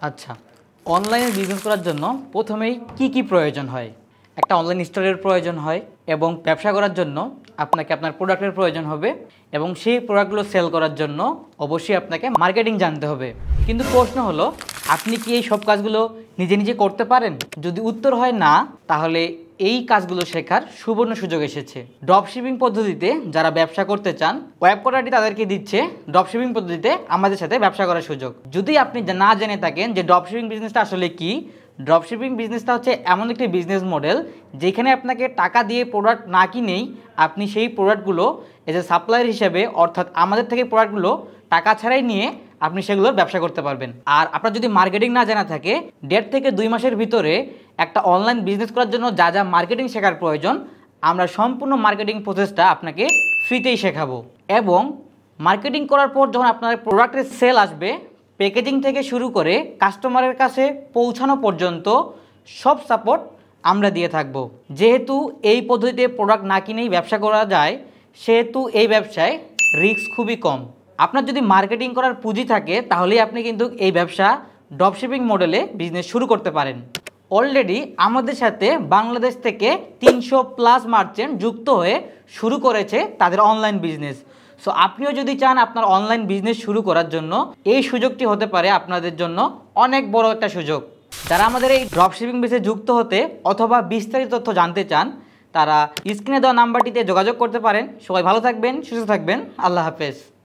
আচ্ছা, অনলাইনে বিজনেস করার জন্য প্রথমেই কি প্রয়োজন হয়? একটা অনলাইন স্টোরের প্রয়োজন হয় এবং ব্যবসা করার জন্য আপনাকে আপনার প্রোডাক্টের প্রয়োজন হবে এবং সেই প্রোডাক্টগুলো সেল করার জন্য অবশ্যই আপনাকে মার্কেটিং জানতে হবে। কিন্তু প্রশ্ন হলো, আপনি কি এই সব কাজগুলো নিজে নিজে করতে পারেন? যদি উত্তর হয় না, তাহলে এই কাজগুলো শেখার সুবর্ণ সুযোগ এসেছে। ড্রপশিপিং পদ্ধতিতে যারা ব্যবসা করতে চান, ওয়েব কোডাটি তাদেরকে দিচ্ছে ড্রপশিপিং পদ্ধতিতে আমাদের সাথে ব্যবসা করার সুযোগ। যদি আপনি না জেনে থাকেন যে ড্রপশিপিং বিজনেসটা আসলে কি, ড্রপশিপিং বিজনেসটা হচ্ছে এমন একটি বিজনেস মডেল যেখানে আপনাকে টাকা দিয়ে প্রোডাক্ট না কিনেই আপনি সেই প্রোডাক্টগুলো এজ এ সাপ্লায়ার হিসেবে, অর্থাৎ আমাদের থেকে প্রোডাক্টগুলো টাকা ছাড়াই নিয়ে আপনি সেগুলোর ব্যবসা করতে পারবেন। আর আপনার যদি মার্কেটিং না জানা থাকে, 1.5 থেকে 2 মাসের ভিতরে একটা অনলাইন বিজনেস করার জন্য যা যা মার্কেটিং শেখার প্রয়োজন, আমরা সম্পূর্ণ মার্কেটিং প্রসেসটা আপনাকে ফ্রিতেই শেখাবো। এবং মার্কেটিং করার পর যখন আপনার প্রোডাক্টের সেল আসবে, প্যাকেজিং থেকে শুরু করে কাস্টমারের কাছে পৌঁছানো পর্যন্ত সব সাপোর্ট আমরা দিয়ে থাকব। যেহেতু এই পদ্ধতিতে প্রোডাক্ট না কিনেই ব্যবসা করা যায়, সেহেতু এই ব্যবসায় রিস্ক খুবই কম। আপনার যদি মার্কেটিং করার পুঁজি থাকে, তাহলেই আপনি কিন্তু এই ব্যবসা ড্রপশিপিং মডেলে বিজনেস শুরু করতে পারেন। অলরেডি আমাদের সাথে বাংলাদেশ থেকে 300+ মার্চেন্ট যুক্ত হয়ে শুরু করেছে তাদের অনলাইন বিজনেস। সো আপনিও যদি চান আপনার অনলাইন বিজনেস শুরু করার জন্য, এই সুযোগটি হতে পারে আপনাদের জন্য অনেক বড় একটা সুযোগ। যারা আমাদের এই ড্রপশিপিং বিজনেসে যুক্ত হতে অথবা বিস্তারিত তথ্য জানতে চান, তারা স্ক্রিনে দেওয়া নাম্বারটিতে যোগাযোগ করতে পারেন। সবাই ভালো থাকবেন, সুস্থ থাকবেন। আল্লাহ হাফেজ।